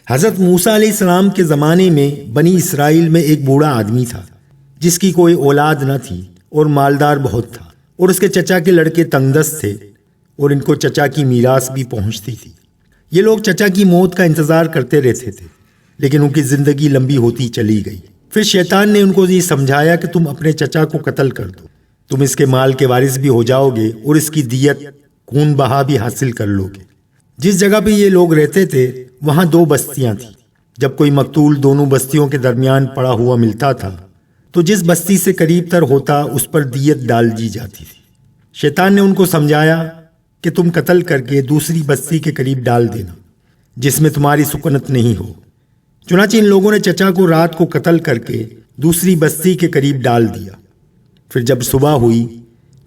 حضرت موسیٰ علیہ السلام کے زمانے میں بنی اسرائیل میں ایک بوڑھا آدمی تھا جس کی کوئی اولاد نہ تھی اور مالدار بہت تھا، اور اس کے چچا کے لڑکے تنگ دست تھے اور ان کو چچا کی میراث بھی پہنچتی تھی۔ یہ لوگ چچا کی موت کا انتظار کرتے رہتے تھے، لیکن ان کی زندگی لمبی ہوتی چلی گئی۔ پھر شیطان نے ان کو یہ سمجھایا کہ تم اپنے چچا کو قتل کر دو، تم اس کے مال کے وارث بھی ہو جاؤ گے اور اس کی دیت خون بہا بھی حاصل کر لو گے۔ جس جگہ پہ یہ لوگ رہتے تھے وہاں 2 بستیاں تھیں۔ جب کوئی مقتول دونوں بستیوں کے درمیان پڑا ہوا ملتا تھا تو جس بستی سے قریب تر ہوتا اس پر دیت ڈال دی جاتی تھی۔ شیطان نے ان کو سمجھایا کہ تم قتل کر کے دوسری بستی کے قریب ڈال دینا جس میں تمہاری سکنت نہیں ہو۔ چنانچہ ان لوگوں نے چچا کو رات کو قتل کر کے دوسری بستی کے قریب ڈال دیا۔ پھر جب صبح ہوئی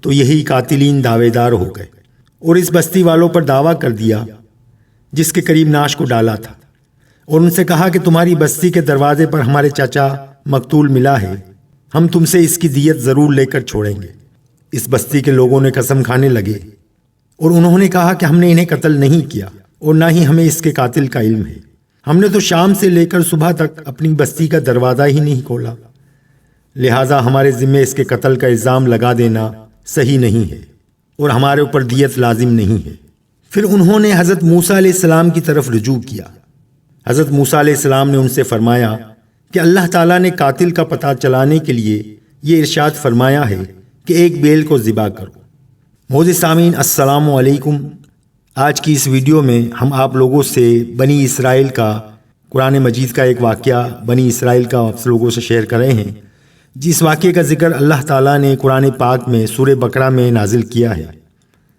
تو یہی قاتلین دعوے دار ہو گئے اور اس بستی والوں پر دعویٰ کر دیا جس کے قریب ناش کو ڈالا تھا، اور ان سے کہا کہ تمہاری بستی کے دروازے پر ہمارے چچا مقتول ملا ہے، ہم تم سے اس کی دیت ضرور لے کر چھوڑیں گے۔ اس بستی کے لوگوں نے قسم کھانے لگے اور انہوں نے کہا کہ ہم نے انہیں قتل نہیں کیا اور نہ ہی ہمیں اس کے قاتل کا علم ہے، ہم نے تو شام سے لے کر صبح تک اپنی بستی کا دروازہ ہی نہیں کھولا، لہٰذا ہمارے ذمے اس کے قتل کا الزام لگا دینا صحیح نہیں ہے اور ہمارے اوپر دیت لازم نہیں ہے۔ پھر انہوں نے حضرت موسیٰ علیہ السلام کی طرف رجوع کیا۔ حضرت موسیٰ علیہ السلام نے ان سے فرمایا کہ اللہ تعالیٰ نے قاتل کا پتہ چلانے کے لیے یہ ارشاد فرمایا ہے کہ ایک بیل کو ذبح کرو۔ معزز سامعین، السلام علیکم۔ آج کی اس ویڈیو میں ہم آپ لوگوں سے بنی اسرائیل کا قرآن مجید کا ایک واقعہ بنی اسرائیل کا آپ لوگوں سے شیئر کر رہے ہیں، جس واقعے کا ذکر اللہ تعالیٰ نے قرآن پاک میں سورہ بقرہ میں نازل کیا ہے۔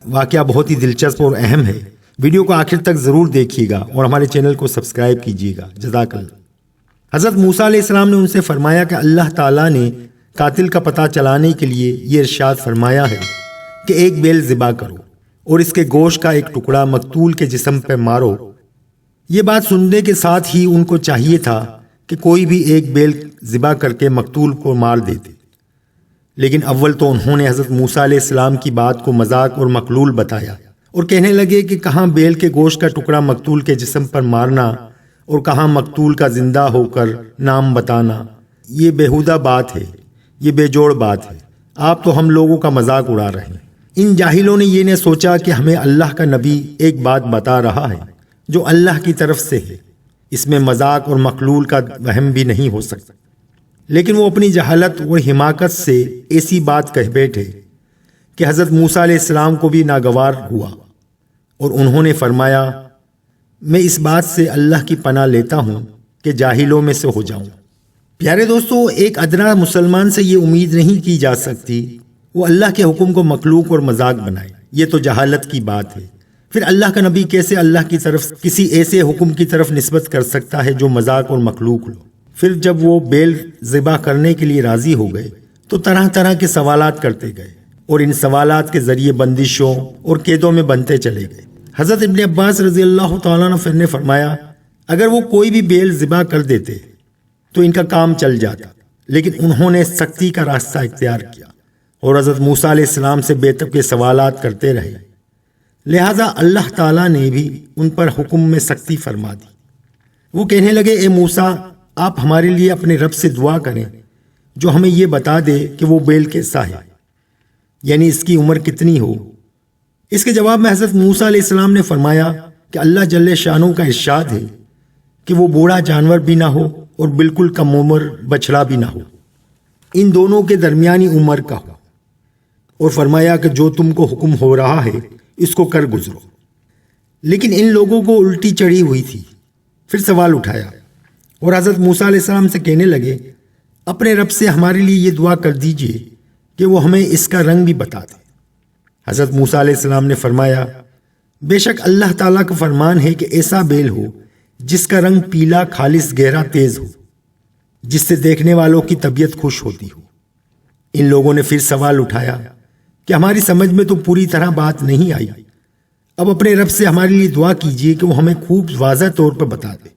واقعہ بہت ہی دلچسپ اور اہم ہے۔ ویڈیو کو آخر تک ضرور دیکھیے گا اور ہمارے چینل کو سبسکرائب کیجیے گا۔ جزاک اللہ۔ حضرت موسیٰ علیہ السلام نے ان سے فرمایا کہ اللہ تعالیٰ نے قاتل کا پتہ چلانے کے لیے یہ ارشاد فرمایا ہے کہ ایک بیل ذبح کرو اور اس کے گوشت کا ایک ٹکڑا مقتول کے جسم پہ مارو۔ یہ بات سننے کے ساتھ ہی ان کو چاہیے تھا کہ کوئی بھی ایک بیل ذبح کر کے مقتول کو مار دیتے، لیکن اول تو انہوں نے حضرت موسیٰ علیہ السلام کی بات کو مذاق اور مقلول بتایا اور کہنے لگے کہ کہاں بیل کے گوشت کا ٹکڑا مقتول کے جسم پر مارنا اور کہاں مقتول کا زندہ ہو کر نام بتانا، یہ بیہودہ بات ہے، یہ بے جوڑ بات ہے، آپ تو ہم لوگوں کا مذاق اڑا رہے ہیں۔ ان جاہلوں نے یہ نہ سوچا کہ ہمیں اللہ کا نبی ایک بات بتا رہا ہے جو اللہ کی طرف سے ہے، اس میں مذاق اور مقلول کا وہم بھی نہیں ہو سکتا، لیکن وہ اپنی جہالت اور حماقت سے ایسی بات کہہ بیٹھے کہ حضرت موسیٰ علیہ السلام کو بھی ناگوار ہوا اور انہوں نے فرمایا میں اس بات سے اللہ کی پناہ لیتا ہوں کہ جاہلوں میں سے ہو جاؤں۔ پیارے دوستو، ایک ادنا مسلمان سے یہ امید نہیں کی جا سکتی وہ اللہ کے حکم کو مخلوق اور مذاق بنائے، یہ تو جہالت کی بات ہے۔ پھر اللہ کا نبی کیسے اللہ کی طرف کسی ایسے حکم کی طرف نسبت کر سکتا ہے جو مذاق اور مخلوق ہو؟ پھر جب وہ بیل ذبح کرنے کے لیے راضی ہو گئے تو طرح طرح کے سوالات کرتے گئے اور ان سوالات کے ذریعے بندشوں اور قیدوں میں بنتے چلے گئے۔ حضرت ابن عباس رضی اللہ تعالیٰ عنہ نے فرمایا اگر وہ کوئی بھی بیل ذبح کر دیتے تو ان کا کام چل جاتا، لیکن انہوں نے سختی کا راستہ اختیار کیا اور حضرت موسیٰ علیہ السلام سے بے تب کے سوالات کرتے رہے، لہٰذا اللہ تعالیٰ نے بھی ان پر حکم میں سختی فرما دی۔ وہ کہنے لگے اے موسیٰ، آپ ہمارے لیے اپنے رب سے دعا کریں جو ہمیں یہ بتا دے کہ وہ بیل کیسا ہے، یعنی اس کی عمر کتنی ہو۔ اس کے جواب میں حضرت موسیٰ علیہ السلام نے فرمایا کہ اللہ جل شانہ کا ارشاد ہے کہ وہ بوڑھا جانور بھی نہ ہو اور بالکل کم عمر بچڑا بھی نہ ہو، ان دونوں کے درمیانی عمر کا ہو، اور فرمایا کہ جو تم کو حکم ہو رہا ہے اس کو کر گزرو۔ لیکن ان لوگوں کو الٹی چڑھی ہوئی تھی۔ پھر سوال اٹھایا اور حضرت موسیٰ علیہ السلام سے کہنے لگے اپنے رب سے ہمارے لیے یہ دعا کر دیجئے کہ وہ ہمیں اس کا رنگ بھی بتا دے۔ حضرت موسیٰ علیہ السلام نے فرمایا بے شک اللہ تعالیٰ کا فرمان ہے کہ ایسا بیل ہو جس کا رنگ پیلا خالص گہرا تیز ہو، جس سے دیکھنے والوں کی طبیعت خوش ہوتی ہو۔ ان لوگوں نے پھر سوال اٹھایا کہ ہماری سمجھ میں تو پوری طرح بات نہیں آئی، اب اپنے رب سے ہمارے لیے دعا کیجئے کہ وہ ہمیں خوب واضح طور پر بتا دے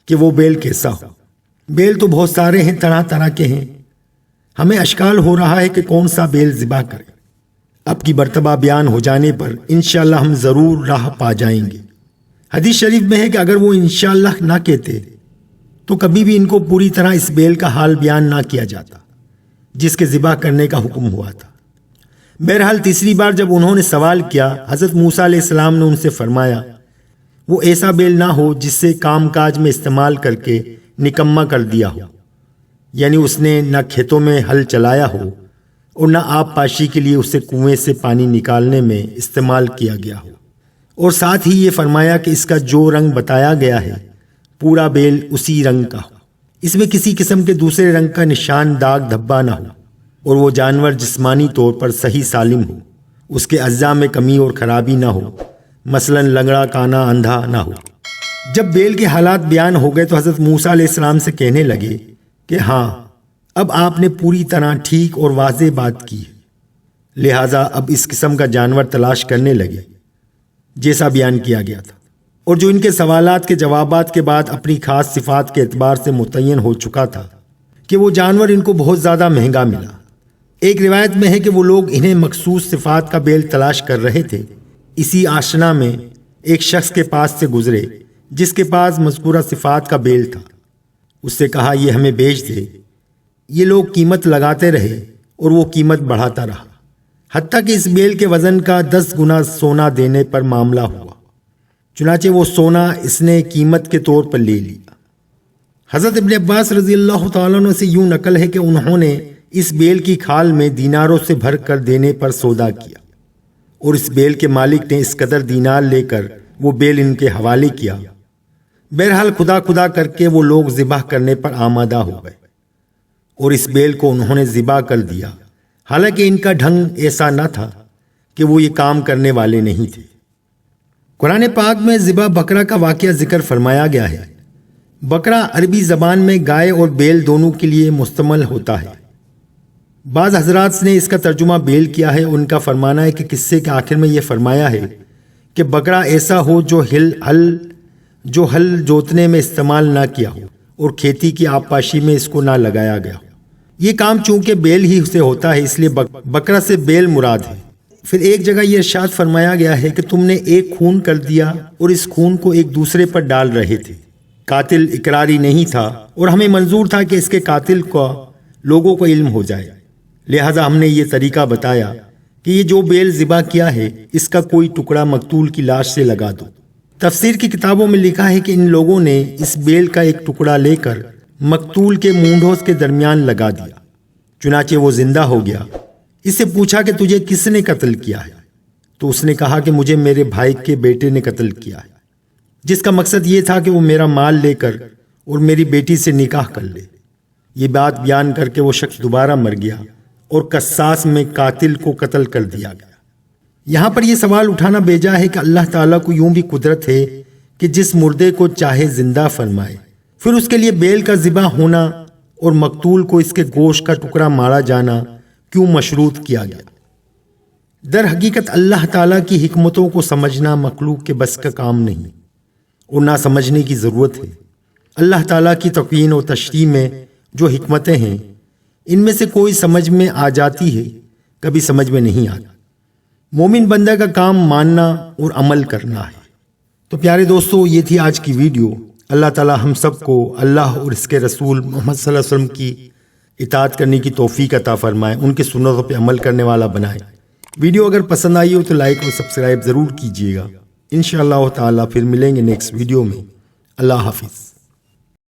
کہ وہ بیل کیسا ہو۔ بیل تو بہت سارے ہیں، طرح طرح کے ہیں، ہمیں اشکال ہو رہا ہے کہ کون سا بیل ذبح کریں۔ اب کی مرتبہ بیان ہو جانے پر انشاءاللہ ہم ضرور راہ پا جائیں گے۔ حدیث شریف میں ہے کہ اگر وہ انشاءاللہ نہ کہتے تو کبھی بھی ان کو پوری طرح اس بیل کا حال بیان نہ کیا جاتا جس کے ذبح کرنے کا حکم ہوا تھا۔ بہرحال تیسری بار جب انہوں نے سوال کیا، حضرت موسیٰ علیہ السلام نے ان سے فرمایا وہ ایسا بیل نہ ہو جس سے کام کاج میں استعمال کر کے نکما کر دیا ہو، یعنی اس نے نہ کھیتوں میں ہل چلایا ہو اور نہ آب پاشی کے لیے اسے کنویں سے پانی نکالنے میں استعمال کیا گیا ہو، اور ساتھ ہی یہ فرمایا کہ اس کا جو رنگ بتایا گیا ہے پورا بیل اسی رنگ کا ہو، اس میں کسی قسم کے دوسرے رنگ کا نشان داغ دھبا نہ ہو، اور وہ جانور جسمانی طور پر صحیح سالم ہو، اس کے اجزاء میں کمی اور خرابی نہ ہو، مثلا لنگڑا کانا اندھا نہ ہو۔ جب بیل کے حالات بیان ہو گئے تو حضرت موسیٰ علیہ السلام سے کہنے لگے کہ ہاں اب آپ نے پوری طرح ٹھیک اور واضح بات کی ہے، لہٰذا اب اس قسم کا جانور تلاش کرنے لگے جیسا بیان کیا گیا تھا، اور جو ان کے سوالات کے جوابات کے بعد اپنی خاص صفات کے اعتبار سے متعین ہو چکا تھا کہ وہ جانور ان کو بہت زیادہ مہنگا ملا۔ ایک روایت میں ہے کہ وہ لوگ انہیں مخصوص صفات کا بیل تلاش کر رہے تھے، اسی آشنا میں ایک شخص کے پاس سے گزرے جس کے پاس مذکورہ صفات کا بیل تھا۔ اس سے کہا یہ ہمیں بیچ دے۔ یہ لوگ قیمت لگاتے رہے اور وہ قیمت بڑھاتا رہا، حتیٰ کہ اس بیل کے وزن کا 10 گنا سونا دینے پر معاملہ ہوا۔ چنانچہ وہ سونا اس نے قیمت کے طور پر لے لیا۔ حضرت ابن عباس رضی اللہ تعالیٰ عنہ سے یوں نقل ہے کہ انہوں نے اس بیل کی کھال میں دیناروں سے بھر کر دینے پر سودا کیا، اور اس بیل کے مالک نے اس قدر دینار لے کر وہ بیل ان کے حوالے کیا۔ بہرحال خدا کر کے وہ لوگ ذبح کرنے پر آمادہ ہو گئے اور اس بیل کو انہوں نے ذبح کر دیا، حالانکہ ان کا ڈھنگ ایسا نہ تھا کہ وہ یہ کام کرنے والے نہیں تھے۔ قرآن پاک میں ذبح بکرا کا واقعہ ذکر فرمایا گیا ہے۔ بکرا عربی زبان میں گائے اور بیل دونوں کے لیے مستعمل ہوتا ہے۔ بعض حضرات نے اس کا ترجمہ بیل کیا ہے۔ ان کا فرمانا ہے کہ قصے کے آخر میں یہ فرمایا ہے کہ بکرا ایسا ہو جو ہل جوتنے میں استعمال نہ کیا ہو اور کھیتی کی آبپاشی میں اس کو نہ لگایا گیا ہو۔ یہ کام چونکہ بیل ہی سے ہوتا ہے اس لیے بکرا سے بیل مراد ہے۔ پھر ایک جگہ یہ ارشاد فرمایا گیا ہے کہ تم نے ایک خون کر دیا اور اس خون کو ایک دوسرے پر ڈال رہے تھے۔ قاتل اقراری نہیں تھا اور ہمیں منظور تھا کہ اس کے قاتل کو لوگوں کو علم ہو جائے، لہٰذا ہم نے یہ طریقہ بتایا کہ یہ جو بیل ذبح کیا ہے اس کا کوئی ٹکڑا مقتول کی لاش سے لگا دو۔ تفسیر کی کتابوں میں لکھا ہے کہ ان لوگوں نے اس بیل کا ایک ٹکڑا لے کر مقتول کے مونڈھوں کے درمیان لگا دیا، چنانچہ وہ زندہ ہو گیا۔ اس سے پوچھا کہ تجھے کس نے قتل کیا ہے؟ تو اس نے کہا کہ مجھے میرے بھائی کے بیٹے نے قتل کیا ہے، جس کا مقصد یہ تھا کہ وہ میرا مال لے کر اور میری بیٹی سے نکاح کر لے۔ یہ بات بیان کر کے وہ شخص دوبارہ مر گیا اور قصاص میں قاتل کو قتل کر دیا گیا۔ یہاں پر یہ سوال اٹھانا بیجا ہے کہ اللہ تعالیٰ کو یوں بھی قدرت ہے کہ جس مردے کو چاہے زندہ فرمائے، پھر اس کے لیے بیل کا ذبح ہونا اور مقتول کو اس کے گوشت کا ٹکڑا مارا جانا کیوں مشروط کیا گیا؟ در حقیقت اللہ تعالیٰ کی حکمتوں کو سمجھنا مخلوق کے بس کا کام نہیں اور نہ سمجھنے کی ضرورت ہے۔ اللہ تعالیٰ کی تکوین و تشریح میں جو حکمتیں ہیں ان میں سے کوئی سمجھ میں آ جاتی ہے، کبھی سمجھ میں نہیں آتی۔ مومن بندہ کا کام ماننا اور عمل کرنا ہے۔ تو پیارے دوستو، یہ تھی آج کی ویڈیو۔ اللہ تعالیٰ ہم سب کو اللہ اور اس کے رسول محمد صلی اللہ علیہ وسلم کی اطاعت کرنے کی توفیق عطا فرمائے، ان کے سنتوں پہ عمل کرنے والا بنائے۔ ویڈیو اگر پسند آئی ہو تو لائک اور سبسکرائب ضرور کیجیے گا۔ انشاءاللہ تعالیٰ پھر ملیں گے نیکسٹ ویڈیو میں۔ اللہ حافظ۔